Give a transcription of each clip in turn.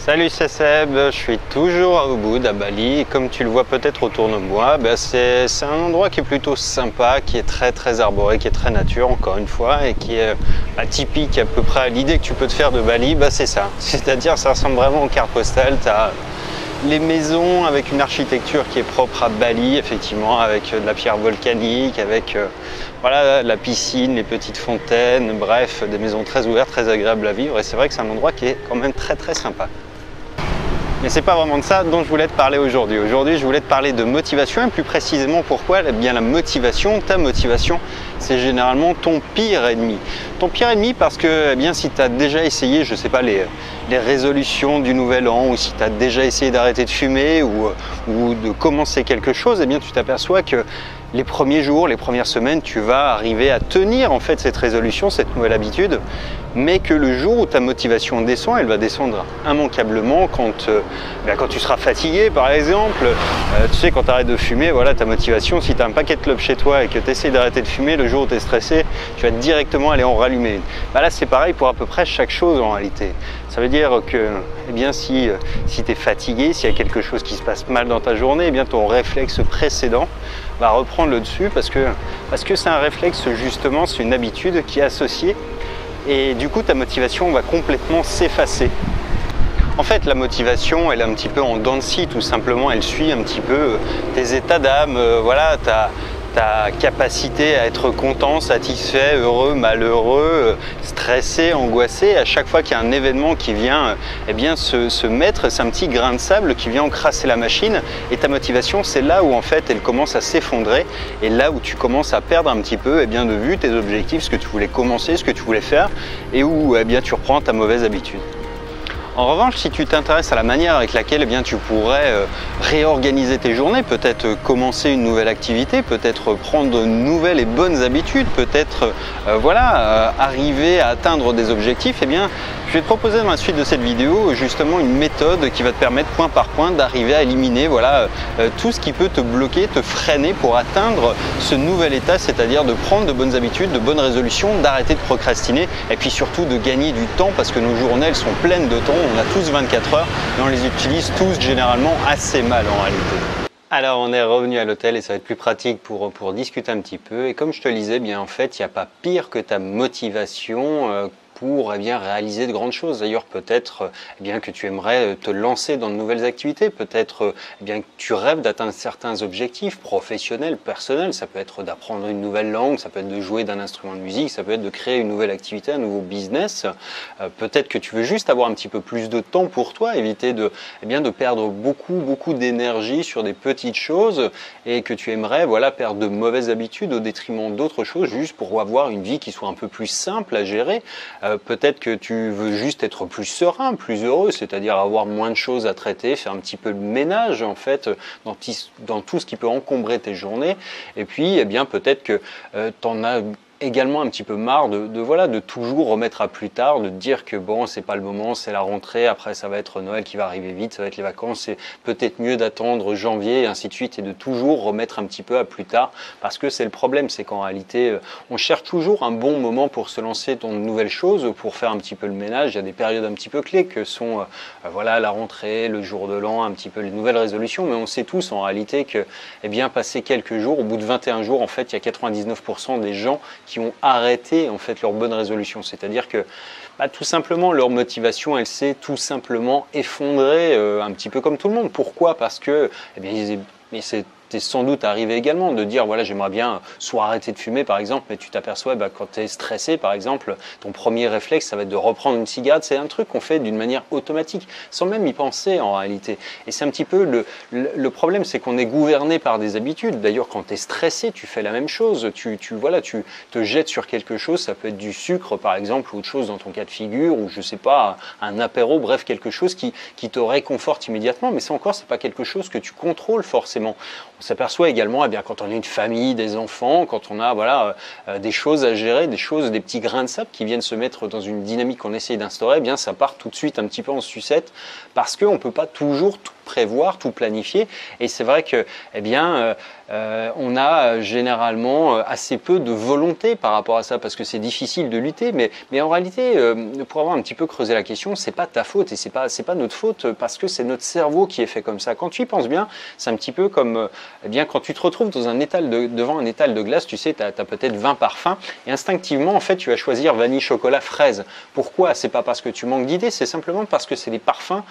Salut, c'est Seb, je suis toujours à Ubud, à Bali, et comme tu le vois peut-être autour de moi, c'est un endroit qui est plutôt sympa, qui est très arboré, qui est très nature encore une fois, et qui est typique à peu près à l'idée que tu peux te faire de Bali, c'est ça. C'est-à-dire ça ressemble vraiment aux cartes postales, tu as les maisons avec une architecture qui est propre à Bali, effectivement, avec de la pierre volcanique, avec voilà, la piscine, les petites fontaines, bref, des maisons très ouvertes, très agréables à vivre, et c'est vrai que c'est un endroit qui est quand même très sympa. Mais c'est pas vraiment de ça dont je voulais te parler aujourd'hui. Aujourd'hui, je voulais te parler de motivation et plus précisément pourquoi eh bien la motivation, ta motivation, c'est généralement ton pire ennemi. Ton pire ennemi parce que eh bien, si tu as déjà essayé, je sais pas, les résolutions du nouvel an ou si tu as déjà essayé d'arrêter de fumer ou de commencer quelque chose, eh bien, tu t'aperçois que les premiers jours, les premières semaines, tu vas arriver à tenir en fait cette résolution, cette nouvelle habitude, mais que le jour où ta motivation descend, elle va descendre immanquablement quand tu seras fatigué par exemple. Tu sais, quand tu arrêtes de fumer, voilà, ta motivation, si tu as un paquet de clopes chez toi et que tu essaies d'arrêter de fumer, le jour où tu es stressé, tu vas directement aller en rallumer une. Là c'est pareil pour à peu près chaque chose en réalité. Ça veut dire que eh bien, si tu es fatigué, s'il y a quelque chose qui se passe mal dans ta journée, eh bien, ton réflexe précédent va reprendre le dessus parce que c'est un réflexe justement, c'est une habitude qui est associée et du coup ta motivation va complètement s'effacer. En fait, la motivation, elle est un petit peu en dents de scie, tout simplement, elle suit un petit peu tes états d'âme, voilà, ta capacité à être content, satisfait, heureux, malheureux, stressé, angoissé. À chaque fois qu'il y a un événement qui vient eh bien, se mettre, c'est un petit grain de sable qui vient encrasser la machine et ta motivation, c'est là où en fait elle commence à s'effondrer et là où tu commences à perdre un petit peu eh bien, de vue tes objectifs, ce que tu voulais commencer, ce que tu voulais faire et où eh bien, tu reprends ta mauvaise habitude. En revanche, si tu t'intéresses à la manière avec laquelle eh bien, tu pourrais réorganiser tes journées, peut-être commencer une nouvelle activité, peut-être prendre de nouvelles et bonnes habitudes, peut-être arriver à atteindre des objectifs, eh bien, je vais te proposer dans la suite de cette vidéo justement une méthode qui va te permettre point par point d'arriver à éliminer tout ce qui peut te bloquer, te freiner pour atteindre ce nouvel état, c'est-à-dire de prendre de bonnes habitudes, de bonnes résolutions, d'arrêter de procrastiner et puis surtout de gagner du temps parce que nos journées elles sont pleines de temps. On a tous 24 heures et on les utilise tous généralement assez mal en réalité. Alors on est revenu à l'hôtel et ça va être plus pratique pour discuter un petit peu. Et comme je te le disais, bien en fait, il n'y a pas pire que ta motivation pour eh bien, réaliser de grandes choses. D'ailleurs, peut-être eh bien, que tu aimerais te lancer dans de nouvelles activités. Peut-être eh bien, que tu rêves d'atteindre certains objectifs professionnels, personnels. Ça peut être d'apprendre une nouvelle langue, ça peut être de jouer d'un instrument de musique, ça peut être de créer une nouvelle activité, un nouveau business. Peut-être que tu veux juste avoir un petit peu plus de temps pour toi, éviter de perdre beaucoup d'énergie sur des petites choses et que tu aimerais perdre de mauvaises habitudes au détriment d'autres choses juste pour avoir une vie qui soit un peu plus simple à gérer. Peut-être que tu veux juste être plus serein, plus heureux, c'est-à-dire avoir moins de choses à traiter, faire un petit peu de ménage en fait dans tout ce qui peut encombrer tes journées. Et puis, eh bien, peut-être que tu en as également un petit peu marre de toujours remettre à plus tard, de te dire que bon, c'est pas le moment, c'est la rentrée, après ça va être Noël qui va arriver vite, ça va être les vacances, c'est peut-être mieux d'attendre janvier et ainsi de suite et de toujours remettre un petit peu à plus tard parce que c'est le problème, c'est qu'en réalité on cherche toujours un bon moment pour se lancer dans de nouvelles choses, pour faire un petit peu le ménage. Il y a des périodes un petit peu clés que sont la rentrée, le jour de l'an, un petit peu les nouvelles résolutions, mais on sait tous en réalité que eh bien, passer quelques jours, au bout de 21 jours, en fait, il y a 99% des gens qui ont arrêté en fait leur bonne résolution, c'est-à-dire que tout simplement leur motivation elle s'est tout simplement effondrée un petit peu comme tout le monde. Pourquoi? Parce que eh bien, c'est sans doute arrivé également de dire voilà, j'aimerais bien soit arrêter de fumer par exemple, mais tu t'aperçois quand tu es stressé par exemple, ton premier réflexe ça va être de reprendre une cigarette. C'est un truc qu'on fait d'une manière automatique sans même y penser en réalité, et c'est un petit peu le problème, c'est qu'on est gouverné par des habitudes. D'ailleurs quand tu es stressé tu fais la même chose, tu te jettes sur quelque chose, ça peut être du sucre par exemple ou autre chose dans ton cas de figure, ou je sais pas, un apéro, bref quelque chose qui te réconforte immédiatement, mais c'est pas quelque chose que tu contrôles forcément. On s'aperçoit également, eh bien, quand on a une famille, des enfants, quand on a des choses à gérer, des petits grains de sable qui viennent se mettre dans une dynamique qu'on essaye d'instaurer, eh bien, ça part tout de suite un petit peu en sucette parce qu'on ne peut pas toujours tout prévoir, tout planifier. Et c'est vrai que, eh bien, on a généralement assez peu de volonté par rapport à ça parce que c'est difficile de lutter. Mais en réalité, pour avoir un petit peu creusé la question, c'est pas ta faute et c'est pas notre faute parce que c'est notre cerveau qui est fait comme ça. Quand tu y penses bien, c'est un petit peu comme eh bien, quand tu te retrouves dans un devant un étal de glace, tu sais, tu as peut-être 20 parfums et instinctivement, en fait, tu vas choisir vanille, chocolat, fraise. Pourquoi? C'est pas parce que tu manques d'idées, c'est simplement parce que c'est les parfums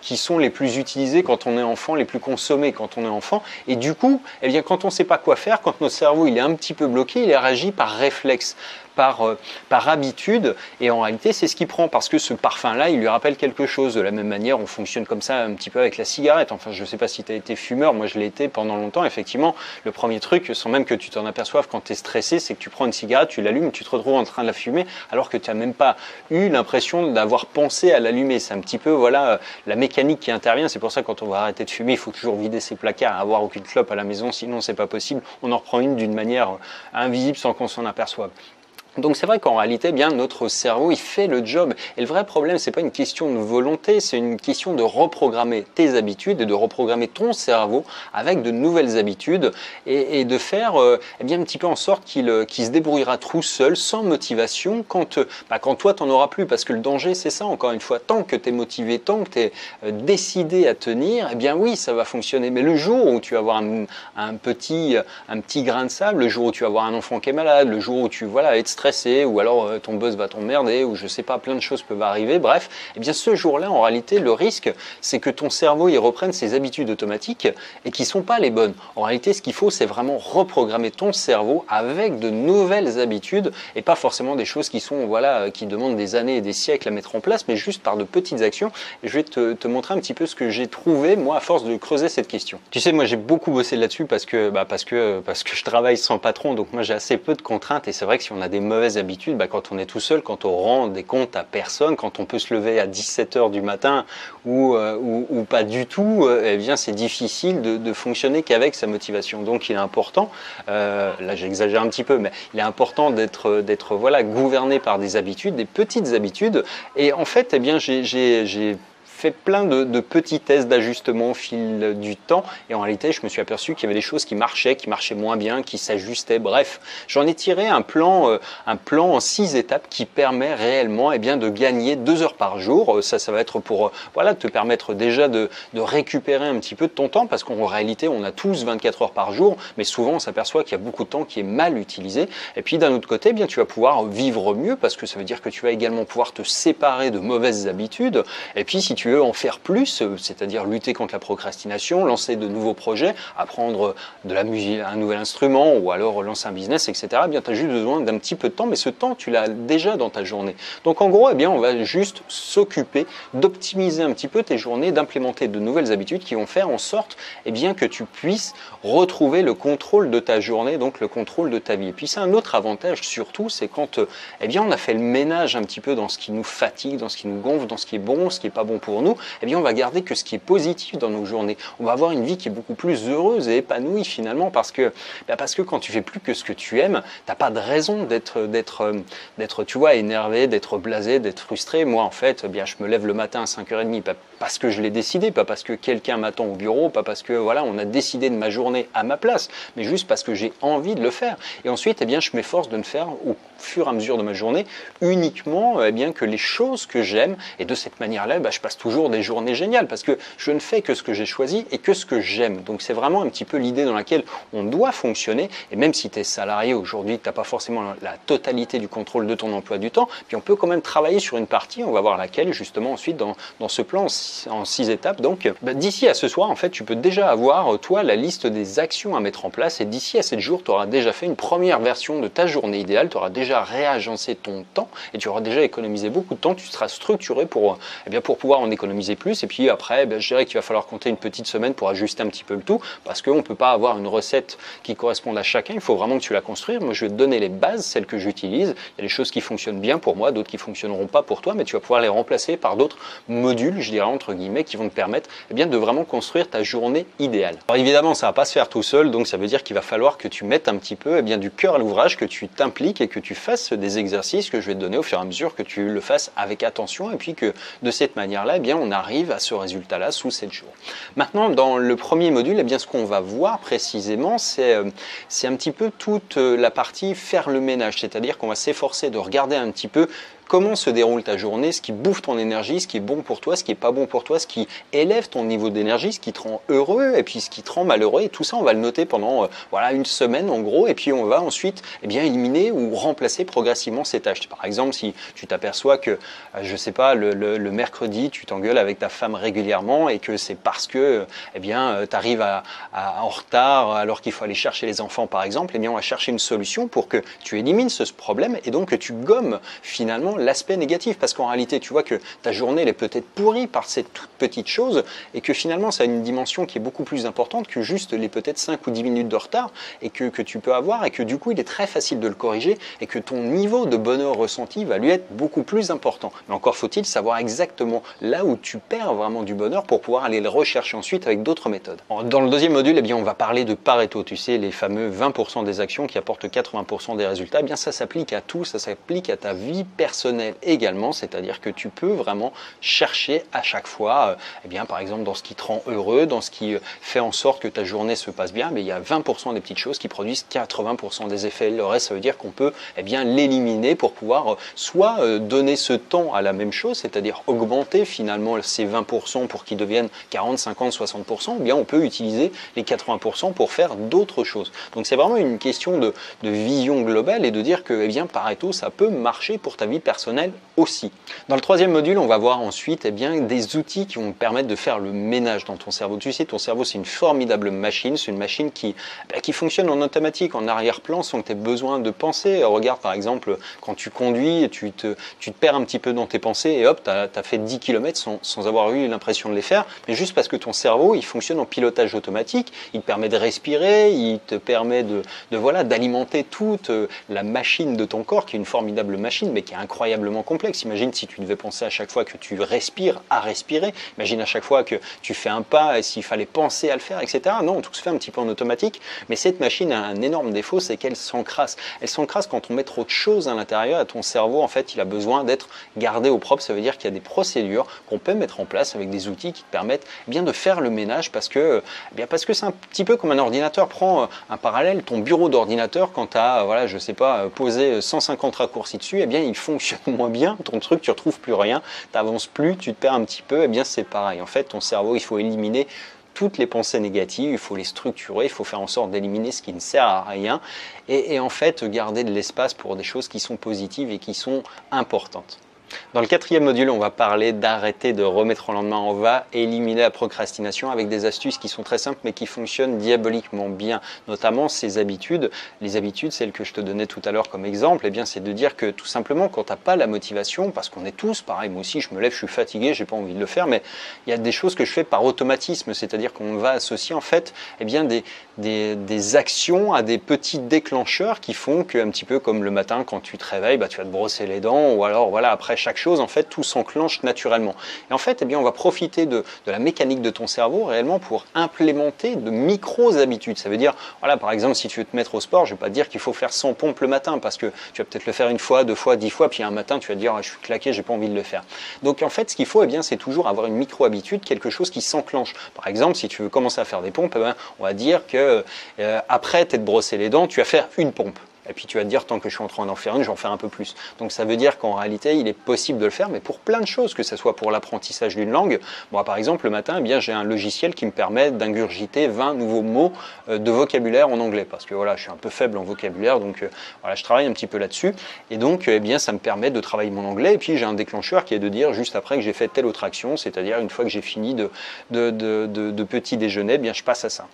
qui sont les plus utilisés quand on est enfant, les plus consommés quand on est enfant. Et du coup, eh bien, quand on ne sait pas quoi faire, quand notre cerveau il est un petit peu bloqué, il réagit par réflexe. Par habitude, et en réalité c'est ce qu'il prend parce que ce parfum là il lui rappelle quelque chose. De la même manière on fonctionne comme ça un petit peu avec la cigarette. Enfin je ne sais pas si tu as été fumeur, moi je l'ai été pendant longtemps. Effectivement le premier truc, sans même que tu t'en aperçoives quand tu es stressé, c'est que tu prends une cigarette, tu l'allumes, tu te retrouves en train de la fumer alors que tu n'as même pas eu l'impression d'avoir pensé à l'allumer. C'est un petit peu voilà la mécanique qui intervient. C'est pour ça que quand on va arrêter de fumer il faut toujours vider ses placards, avoir aucune clope à la maison, sinon c'est pas possible. On en reprend une d'une manière invisible sans qu'on s'en aperçoive. Donc c'est vrai qu'en réalité, bien notre cerveau, il fait le job. Et le vrai problème, c'est pas une question de volonté, c'est une question de reprogrammer tes habitudes et de reprogrammer ton cerveau avec de nouvelles habitudes et de faire eh bien, un petit peu en sorte qu'il se débrouillera tout seul, sans motivation, quand toi, tu n'en auras plus. Parce que le danger, c'est ça, encore une fois, tant que tu es motivé, tant que tu es décidé à tenir, eh bien oui, ça va fonctionner. Mais le jour où tu vas avoir un petit grain de sable, le jour où tu vas avoir un enfant qui est malade, le jour où tu vas être stressé, ou alors ton boss va t'emmerder, ou je sais pas, plein de choses peuvent arriver, bref, eh bien ce jour-là, en réalité, le risque, c'est que ton cerveau, il reprenne ses habitudes automatiques et qui sont pas les bonnes. En réalité, ce qu'il faut, c'est vraiment reprogrammer ton cerveau avec de nouvelles habitudes et pas forcément des choses qui sont, voilà, qui demandent des années et des siècles à mettre en place, mais juste par de petites actions. Et je vais te montrer un petit peu ce que j'ai trouvé, moi, à force de creuser cette question. Tu sais, moi, j'ai beaucoup bossé là-dessus parce que je travaille sans patron, donc moi, j'ai assez peu de contraintes et c'est vrai que si on a des mauvaises habitudes, quand on est tout seul, quand on rend des comptes à personne, quand on peut se lever à 17h du matin ou pas du tout, eh bien c'est difficile de fonctionner qu'avec sa motivation. Donc il est important, là j'exagère un petit peu, mais il est important d'être voilà, gouverné par des habitudes, des petites habitudes. Et en fait, eh bien j'ai fait plein de petits tests d'ajustement au fil du temps et en réalité je me suis aperçu qu'il y avait des choses qui marchaient moins bien, qui s'ajustaient, bref. J'en ai tiré un plan en 6 étapes qui permet réellement eh bien, de gagner 2 heures par jour. Ça va être pour voilà, te permettre déjà de récupérer un petit peu de ton temps parce qu'en réalité on a tous 24 heures par jour mais souvent on s'aperçoit qu'il y a beaucoup de temps qui est mal utilisé et puis d'un autre côté eh bien, tu vas pouvoir vivre mieux parce que ça veut dire que tu vas également pouvoir te séparer de mauvaises habitudes et puis si tu veux en faire plus, c'est-à-dire lutter contre la procrastination, lancer de nouveaux projets, apprendre de la musique, un nouvel instrument ou alors lancer un business, etc. Eh bien, tu as juste besoin d'un petit peu de temps, mais ce temps, tu l'as déjà dans ta journée. Donc, en gros, eh bien, on va juste s'occuper d'optimiser un petit peu tes journées, d'implémenter de nouvelles habitudes qui vont faire en sorte eh bien, que tu puisses retrouver le contrôle de ta journée, donc le contrôle de ta vie. Et puis, c'est un autre avantage surtout, c'est quand eh bien, on a fait le ménage un petit peu dans ce qui nous fatigue, dans ce qui nous gonfle, dans ce qui est bon, ce qui n'est pas bon pour nous, eh bien on va garder que ce qui est positif dans nos journées. On va avoir une vie qui est beaucoup plus heureuse et épanouie finalement parce que quand tu fais plus que ce que tu aimes, t'as pas de raison d'être tu vois énervé, d'être blasé, d'être frustré. Moi en fait, eh bien je me lève le matin à 5h30 pas parce que je l'ai décidé, pas parce que quelqu'un m'attend au bureau, pas parce que voilà, on a décidé de ma journée à ma place, mais juste parce que j'ai envie de le faire. Et ensuite, eh bien je m'efforce de ne faire au fur et à mesure de ma journée uniquement eh bien que les choses que j'aime et de cette manière-là, je passe toujours des journées géniales parce que je ne fais que ce que j'ai choisi et que ce que j'aime. Donc c'est vraiment un petit peu l'idée dans laquelle on doit fonctionner et même si tu es salarié aujourd'hui, tu n'as pas forcément la totalité du contrôle de ton emploi du temps, puis on peut quand même travailler sur une partie, on va voir laquelle justement ensuite dans ce plan en 6 étapes. Donc d'ici à ce soir, en fait, tu peux déjà avoir toi la liste des actions à mettre en place et d'ici à 7 jours, tu auras déjà fait une première version de ta journée idéale, tu auras déjà réagencé ton temps et tu auras déjà économisé beaucoup de temps, tu seras structuré pour pouvoir en économiser plus et puis après je dirais qu'il va falloir compter une petite semaine pour ajuster un petit peu le tout parce qu'on ne peut pas avoir une recette qui corresponde à chacun, il faut vraiment que tu la construises. Moi je vais te donner les bases, celles que j'utilise, il y a des choses qui fonctionnent bien pour moi, d'autres qui ne fonctionneront pas pour toi mais tu vas pouvoir les remplacer par d'autres modules, je dirais entre guillemets, qui vont te permettre de vraiment construire ta journée idéale. Alors évidemment ça ne va pas se faire tout seul, donc ça veut dire qu'il va falloir que tu mettes un petit peu du cœur à l'ouvrage, que tu t'impliques et que tu fasses des exercices que je vais te donner au fur et à mesure, que tu le fasses avec attention et puis que de cette manière-là bien, on arrive à ce résultat-là sous 7 jours. Maintenant, dans le premier module, eh bien, ce qu'on va voir précisément, c'est un petit peu toute la partie faire le ménage, c'est-à-dire qu'on va s'efforcer de regarder un petit peu comment se déroule ta journée, ce qui bouffe ton énergie, ce qui est bon pour toi, ce qui n'est pas bon pour toi, ce qui élève ton niveau d'énergie, ce qui te rend heureux et puis ce qui te rend malheureux. Et tout ça, on va le noter pendant voilà, une semaine en gros. Et puis on va ensuite éliminer ou remplacer progressivement ces tâches. Par exemple, si tu t'aperçois que, je sais pas, le mercredi, tu t'engueules avec ta femme régulièrement et que c'est parce que tu arrives en retard alors qu'il faut aller chercher les enfants par exemple, on va chercher une solution pour que tu élimines ce problème et donc que tu gommes finalement l'aspect négatif, parce qu'en réalité tu vois que ta journée elle est peut-être pourrie par cette toute petite chose et que finalement ça a une dimension qui est beaucoup plus importante que juste les peut-être 5 ou 10 minutes de retard et que tu peux avoir, et que du coup il est très facile de le corriger et que ton niveau de bonheur ressenti va lui être beaucoup plus important. Mais encore faut-il savoir exactement là où tu perds vraiment du bonheur pour pouvoir aller le rechercher ensuite avec d'autres méthodes. Dans le deuxième module, on va parler de Pareto, tu sais, les fameux 20% des actions qui apportent 80% des résultats. Ça s'applique à tout, ça s'applique à ta vie personnelle également, c'est-à-dire que tu peux vraiment chercher à chaque fois, par exemple dans ce qui te rend heureux, dans ce qui fait en sorte que ta journée se passe bien, mais il y a 20% des petites choses qui produisent 80% des effets. Le reste, ça veut dire qu'on peut l'éliminer pour pouvoir soit donner ce temps à la même chose, c'est-à-dire augmenter finalement ces 20% pour qu'ils deviennent 40, 50, 60%, ou bien on peut utiliser les 80% pour faire d'autres choses. Donc c'est vraiment une question de vision globale et de dire que Pareto, ça peut marcher pour ta vie personnelle aussi. Dans le troisième module, on va voir ensuite des outils qui vont permettre de faire le ménage dans ton cerveau. Tu sais, ton cerveau, c'est une formidable machine, c'est une machine qui fonctionne en automatique, en arrière-plan, sans que tu aies besoin de penser. Regarde par exemple, quand tu conduis, tu te perds un petit peu dans tes pensées et hop, tu as fait 10 km sans avoir eu l'impression de les faire, mais juste parce que ton cerveau, il fonctionne en pilotage automatique, il te permet de respirer, il te permet d'alimenter toute la machine de ton corps, qui est une formidable machine, mais qui est incroyablement complexe. Imagine si tu devais penser à chaque fois que tu respires à respirer, imagine à chaque fois que tu fais un pas et s'il fallait penser à le faire, etc. Non, tout se fait un petit peu en automatique, mais cette machine a un énorme défaut, c'est qu'elle s'encrasse. Elle s'encrasse quand on met trop de choses à l'intérieur et ton cerveau, en fait, il a besoin d'être gardé au propre. Ça veut dire qu'il y a des procédures qu'on peut mettre en place avec des outils qui te permettent de faire le ménage parce que c'est un petit peu comme un ordinateur. Prends un parallèle, ton bureau d'ordinateur, quand tu as, je sais pas, posé 150 raccourcis dessus, il fonctionne moins bien, ton truc, tu ne retrouves plus rien, tu n'avances plus, tu te perds un petit peu, c'est pareil. En fait, ton cerveau, il faut éliminer toutes les pensées négatives, il faut les structurer, il faut faire en sorte d'éliminer ce qui ne sert à rien et en fait garder de l'espace pour des choses qui sont positives et qui sont importantes. Dans le quatrième module, on va parler d'arrêter de remettre au lendemain. On va éliminer la procrastination avec des astuces qui sont très simples mais qui fonctionnent diaboliquement bien, notamment ces habitudes. Les habitudes, celles que je te donnais tout à l'heure comme exemple, c'est de dire que tout simplement quand tu n'as pas la motivation, parce qu'on est tous pareil, moi aussi je me lève, je suis fatigué, j'ai pas envie de le faire, mais il y a des choses que je fais par automatisme, c'est-à-dire qu'on va associer en fait des actions à des petits déclencheurs qui font qu'un petit peu comme le matin quand tu te réveilles, tu vas te brosser les dents ou alors après chaque chose, en fait, tout s'enclenche naturellement. Et en fait, on va profiter de la mécanique de ton cerveau réellement pour implémenter de micro-habitudes. Ça veut dire, par exemple, si tu veux te mettre au sport, je ne vais pas te dire qu'il faut faire 100 pompes le matin parce que tu vas peut-être le faire une fois, 2 fois, 10 fois, puis un matin, tu vas te dire, je suis claqué, j'ai pas envie de le faire. Donc, en fait, ce qu'il faut, c'est toujours avoir une micro-habitude, quelque chose qui s'enclenche. Par exemple, si tu veux commencer à faire des pompes, on va dire que après t'être brossé les dents, tu vas faire une pompe. Et puis tu vas te dire, tant que je suis en train d'en faire une, j'en fais un peu plus. Donc ça veut dire qu'en réalité, il est possible de le faire, mais pour plein de choses, que ce soit pour l'apprentissage d'une langue. Moi, par exemple, le matin, j'ai un logiciel qui me permet d'ingurgiter 20 nouveaux mots de vocabulaire en anglais. Parce que je suis un peu faible en vocabulaire, donc je travaille un petit peu là-dessus. Et donc, ça me permet de travailler mon anglais. Et puis j'ai un déclencheur qui est de dire, juste après que j'ai fait telle autre action, c'est-à-dire une fois que j'ai fini de petit déjeuner, je passe à ça.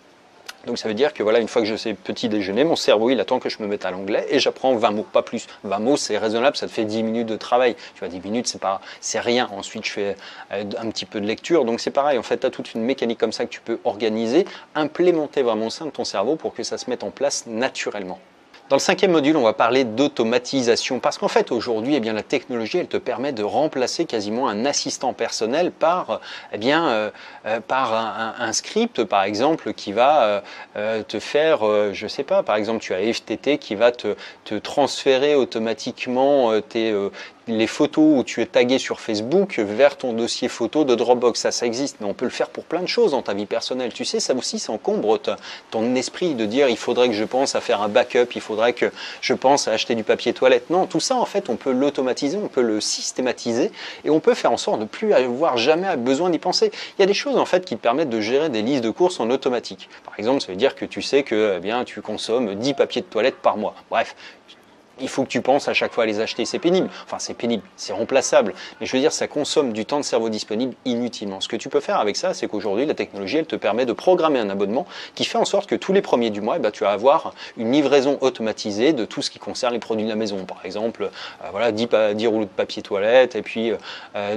Donc ça veut dire que une fois que je sais petit déjeuner, mon cerveau il attend que je me mette à l'anglais et j'apprends 20 mots, pas plus. 20 mots c'est raisonnable, ça te fait 10 minutes de travail. Tu vois, 10 minutes c'est rien. Ensuite je fais un petit peu de lecture, donc c'est pareil. En fait tu as toute une mécanique comme ça que tu peux organiser, implémenter vraiment au sein de ton cerveau pour que ça se mette en place naturellement. Dans le cinquième module, on va parler d'automatisation parce qu'en fait aujourd'hui, la technologie, elle te permet de remplacer quasiment un assistant personnel par, un script par exemple qui va te faire, je sais pas, par exemple tu as FTT qui va te transférer automatiquement les photos où tu es tagué sur Facebook vers ton dossier photo de Dropbox. Ça existe, mais on peut le faire pour plein de choses dans ta vie personnelle. Tu sais, ça aussi, ça encombre ton esprit de dire il faudrait que je pense à faire un backup, il faudrait que je pense à acheter du papier toilette. Non, tout ça, en fait, on peut l'automatiser, on peut le systématiser et on peut faire en sorte de ne plus avoir jamais besoin d'y penser. Il y a des choses, en fait, qui te permettent de gérer des listes de courses en automatique. Par exemple, ça veut dire que tu sais que tu consommes 10 papiers de toilette par mois. Bref. Il faut que tu penses à chaque fois à les acheter, c'est pénible. Enfin, c'est pénible, c'est remplaçable. Mais je veux dire, ça consomme du temps de cerveau disponible inutilement. Ce que tu peux faire avec ça, c'est qu'aujourd'hui, la technologie, elle te permet de programmer un abonnement qui fait en sorte que tous les premiers du mois, tu vas avoir une livraison automatisée de tout ce qui concerne les produits de la maison. Par exemple, 10 rouleaux de papier toilette, et puis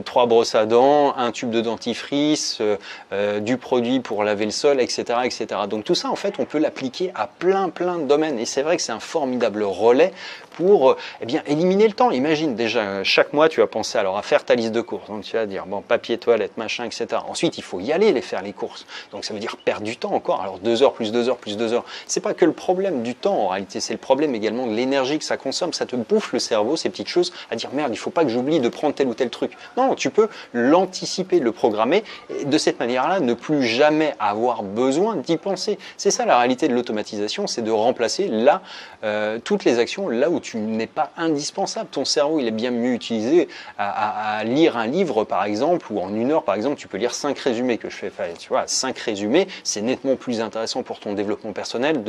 3 brosses à dents, un tube de dentifrice, du produit pour laver le sol, etc., etc. Donc tout ça, en fait, on peut l'appliquer à plein de domaines. Et c'est vrai que c'est un formidable relais pour éliminer le temps. Imagine déjà, chaque mois, tu vas penser alors à faire ta liste de courses. Donc tu vas dire, bon, papier, toilette, machin, etc. Ensuite, il faut y aller, faire les courses. Donc ça veut dire perdre du temps encore. Alors 2 heures, plus 2 heures, plus 2 heures. C'est pas que le problème du temps en réalité, c'est le problème également de l'énergie que ça consomme. Ça te bouffe le cerveau, ces petites choses, à dire merde, il faut pas que j'oublie de prendre tel ou tel truc. Non, tu peux l'anticiper, le programmer, et de cette manière-là, ne plus jamais avoir besoin d'y penser. C'est ça la réalité de l'automatisation, c'est de remplacer là toutes les actions là où tu n'es pas indispensable. Ton cerveau, il est bien mieux utilisé à lire un livre, par exemple, ou en 1 heure, par exemple, tu peux lire 5 résumés que je fais. Tu vois, 5 résumés, c'est nettement plus intéressant pour ton développement personnel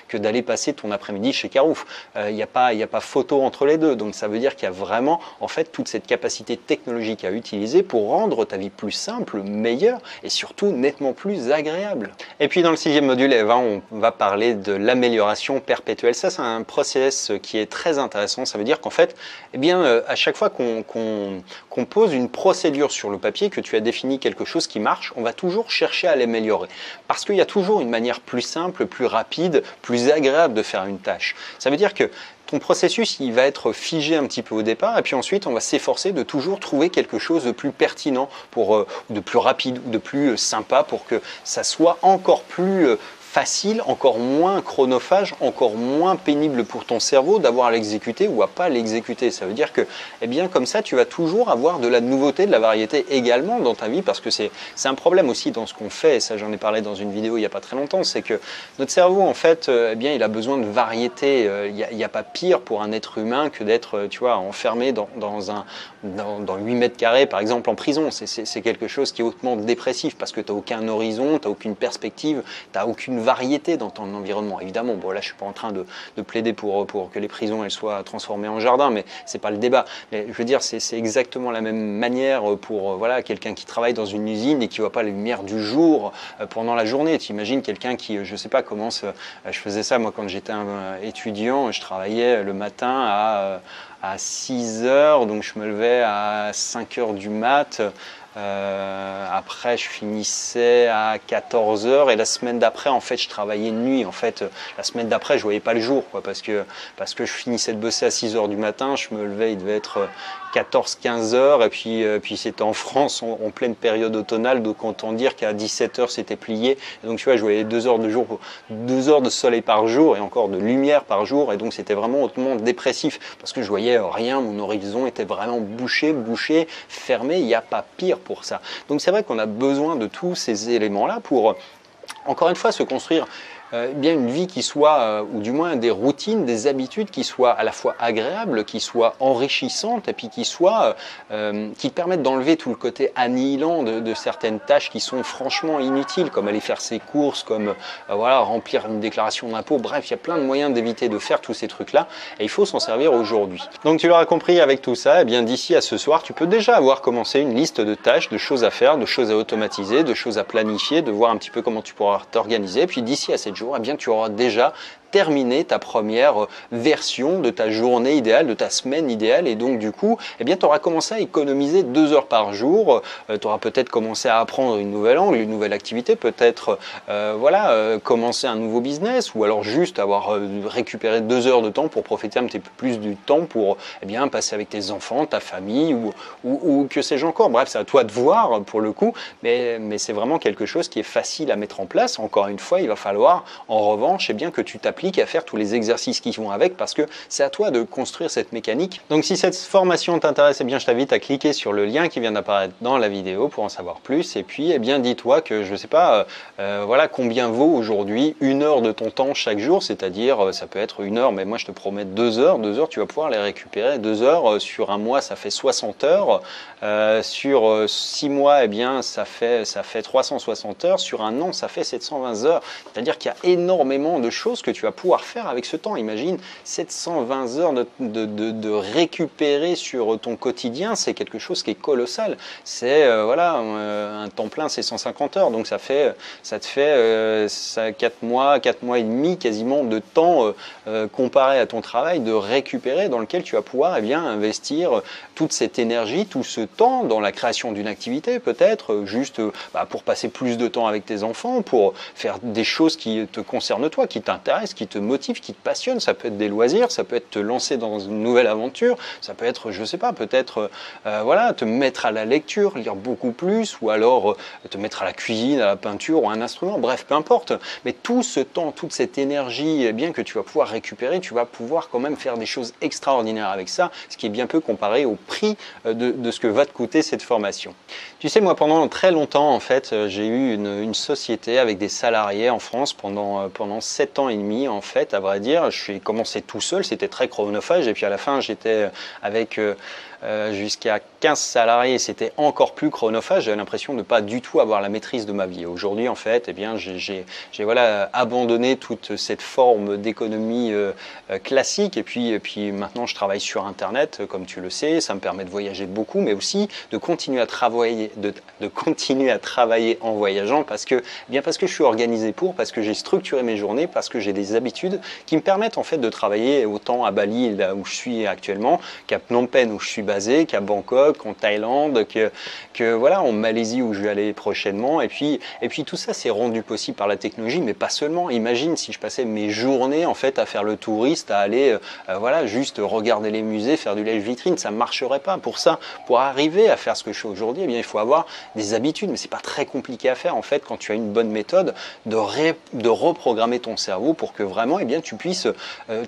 que d'aller passer ton après-midi chez Carouf. Il n'y a pas photo entre les deux. Donc, ça veut dire qu'il y a vraiment, en fait, toute cette capacité technologique à utiliser pour rendre ta vie plus simple, meilleure et surtout nettement plus agréable. Et puis, dans le 6e module, Eva, on va parler de l'amélioration perpétuelle. Ça, c'est un process qui est très intéressant. Ça veut dire qu'en fait, à chaque fois qu'on pose une procédure sur le papier, que tu as défini quelque chose qui marche, on va toujours chercher à l'améliorer. Parce qu'il y a toujours une manière plus simple, plus rapide, plus agréable de faire une tâche. Ça veut dire que ton processus, il va être figé un petit peu au départ, et puis ensuite, on va s'efforcer de toujours trouver quelque chose de plus pertinent, de plus rapide, ou de plus sympa, pour que ça soit encore plus facile, encore moins chronophage, encore moins pénible pour ton cerveau d'avoir à l'exécuter ou à pas l'exécuter. Ça veut dire que, comme ça, tu vas toujours avoir de la nouveauté, de la variété également dans ta vie, parce que c'est un problème aussi dans ce qu'on fait, et ça j'en ai parlé dans une vidéo il n'y a pas très longtemps, c'est que notre cerveau, en fait, il a besoin de variété. Il n'y a pas pire pour un être humain que d'être, enfermé dans 8 mètres carrés, par exemple, en prison. C'est quelque chose qui est hautement dépressif, parce que tu n'as aucun horizon, tu n'as aucune perspective, tu n'as aucune variété dans ton environnement. Évidemment, bon, là je suis pas en train de plaider pour que les prisons elles soient transformées en jardin, mais c'est pas le débat. Mais je veux dire, c'est exactement la même manière pour quelqu'un qui travaille dans une usine et qui voit pas les lumières du jour pendant la journée. Tu imagines quelqu'un qui, je sais pas, commence. Je faisais ça moi quand j'étais étudiant, je travaillais le matin à 6 heures, donc je me levais à 5 heures du mat. Après, je finissais à 14 heures et la semaine d'après, en fait, je travaillais de nuit. En fait, la semaine d'après, je voyais pas le jour, parce que je finissais de bosser à 6 heures du matin, je me levais, il devait être 14-15 heures, et puis c'était en France en pleine période automnale, donc autant dire qu'à 17 heures, c'était plié. Et donc, tu vois, je voyais 2 heures de soleil par jour et encore de lumière par jour, et donc c'était vraiment hautement dépressif parce que je voyais rien, mon horizon était vraiment bouché, fermé. Il n'y a pas pire pour ça. Donc c'est vrai qu'on a besoin de tous ces éléments-là pour, encore une fois, se construire une vie qui soit, ou du moins des routines, des habitudes qui soient à la fois agréables, qui soient enrichissantes, et puis qui te permettent d'enlever tout le côté annihilant de certaines tâches qui sont franchement inutiles, comme aller faire ses courses, comme remplir une déclaration d'impôt. Bref, il y a plein de moyens d'éviter de faire tous ces trucs-là, et il faut s'en servir aujourd'hui. Donc tu l'auras compris avec tout ça, d'ici à ce soir, tu peux déjà avoir commencé une liste de tâches, de choses à faire, de choses à automatiser, de choses à planifier, de voir un petit peu comment tu pourras t'organiser. Puis d'ici à 7 jours, tu auras déjà terminer ta première version de ta journée idéale, de ta semaine idéale, et donc du coup, tu auras commencé à économiser 2 heures par jour, tu auras peut-être commencé à apprendre une nouvelle langue, une nouvelle activité, peut-être commencer un nouveau business, ou alors juste avoir récupéré 2 heures de temps pour profiter un petit peu plus du temps pour passer avec tes enfants, ta famille, ou que sais-je encore. Bref, c'est à toi de voir pour le coup, mais c'est vraiment quelque chose qui est facile à mettre en place. Encore une fois, il va falloir en revanche que tu t'appuies appliques, à faire tous les exercices qui vont avec, parce que c'est à toi de construire cette mécanique. Donc si cette formation t'intéresse, eh bien je t'invite à cliquer sur le lien qui vient d'apparaître dans la vidéo pour en savoir plus. Et puis eh bien dis-toi que je ne sais pas voilà combien vaut aujourd'hui 1 heure de ton temps chaque jour, c'est-à-dire ça peut être 1 heure, mais moi je te promets 2 heures. 2 heures, tu vas pouvoir les récupérer. 2 heures sur un mois, ça fait 60 heures. Sur 6 mois, eh bien ça fait 360 heures. Sur un an, ça fait 720 heures. C'est-à-dire qu'il y a énormément de choses que tu vas pouvoir faire avec ce temps. Imagine 720 heures de récupérer sur ton quotidien, c'est quelque chose qui est colossal. C'est voilà, un temps plein, c'est 150 heures. Donc ça te fait 4 mois et demi quasiment de temps comparé à ton travail de récupérer, dans lequel tu vas pouvoir investir toute cette énergie, tout ce temps dans la création d'une activité, peut-être juste pour passer plus de temps avec tes enfants, pour faire des choses qui te concernent toi, qui t'intéressent, qui te motivent, qui te passionnent. Ça peut être des loisirs, ça peut être te lancer dans une nouvelle aventure, ça peut être, je sais pas, peut-être voilà, te mettre à la lecture, lire beaucoup plus, ou alors te mettre à la cuisine, à la peinture ou à un instrument, bref, peu importe. Mais tout ce temps, toute cette énergie bien que tu vas pouvoir récupérer, tu vas pouvoir quand même faire des choses extraordinaires avec ça, ce qui est bien peu comparé au prix de ce que va te coûter cette formation. Tu sais, moi, pendant très longtemps, en fait, j'ai eu une société avec des salariés en France pendant 7 ans et demi, en fait, à vrai dire. Je suis commencé tout seul, c'était très chronophage, et puis à la fin, j'étais avec jusqu'à 15 salariés, c'était encore plus chronophage. J'avais l'impression de ne pas du tout avoir la maîtrise de ma vie. Aujourd'hui, en fait, eh bien, j'ai voilà, abandonné toute cette forme d'économie classique, et puis maintenant, je travaille sur Internet, comme tu le sais. Ça me permet de voyager beaucoup, mais aussi de continuer à travailler, de continuer à travailler en voyageant, parce que je suis organisé parce que j'ai structuré mes journées, parce que j'ai des habitudes qui me permettent en fait de travailler autant à Bali, là où je suis actuellement, qu'à Phnom Penh où je suis basé, qu'à Bangkok, en Thaïlande, que voilà, en Malaisie où je vais aller prochainement. Et puis tout ça c'est rendu possible par la technologie, mais pas seulement. Imagine si je passais mes journées en fait à faire le touriste, à aller voilà, juste regarder les musées, faire du lèche-vitrine, ça ne marcherait pas. Pour ça, pour arriver à faire ce que je fais aujourd'hui, eh bien il faut avoir des habitudes, mais c'est pas très compliqué à faire en fait quand tu as une bonne méthode de reprogrammer ton cerveau pour que vraiment eh bien, tu puisses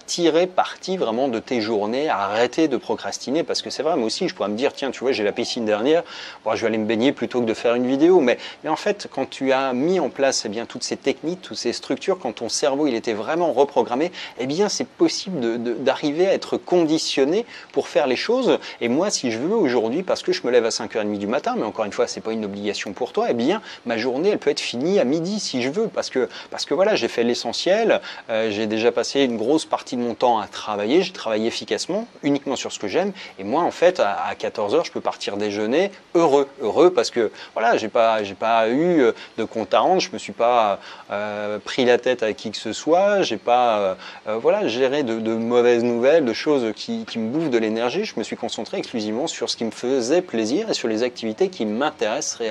tirer parti vraiment de tes journées, arrêter de procrastiner, parce que c'est vrai, moi aussi je pourrais me dire tiens, tu vois, j'ai la piscine dernière, bon, je vais aller me baigner plutôt que de faire une vidéo, mais en fait quand tu as mis en place eh bien, toutes ces techniques, toutes ces structures, quand ton cerveau il était vraiment reprogrammé, eh bien c'est possible d'arriver à être conditionné pour faire les choses. Et moi si je veux aujourd'hui, parce que je me lève à 5h30 du matin, mais encore une fois c'est pas une obligation pour toi, eh bien ma journée elle peut être finie à midi si je veux, parce que voilà, j'ai fait l'essentiel, j'ai déjà passé une grosse partie de mon temps à travailler, j'ai travaillé efficacement, uniquement sur ce que j'aime, et moi en fait à 14h je peux partir déjeuner heureux parce que voilà, j'ai pas eu de compte à rendre, je me suis pas pris la tête avec qui que ce soit, j'ai pas voilà, géré de mauvaises nouvelles, de choses qui me bouffent de l'énergie. Je me suis concentré exclusivement sur ce qui me faisait plaisir et sur les activités qui m'intéressent réellement.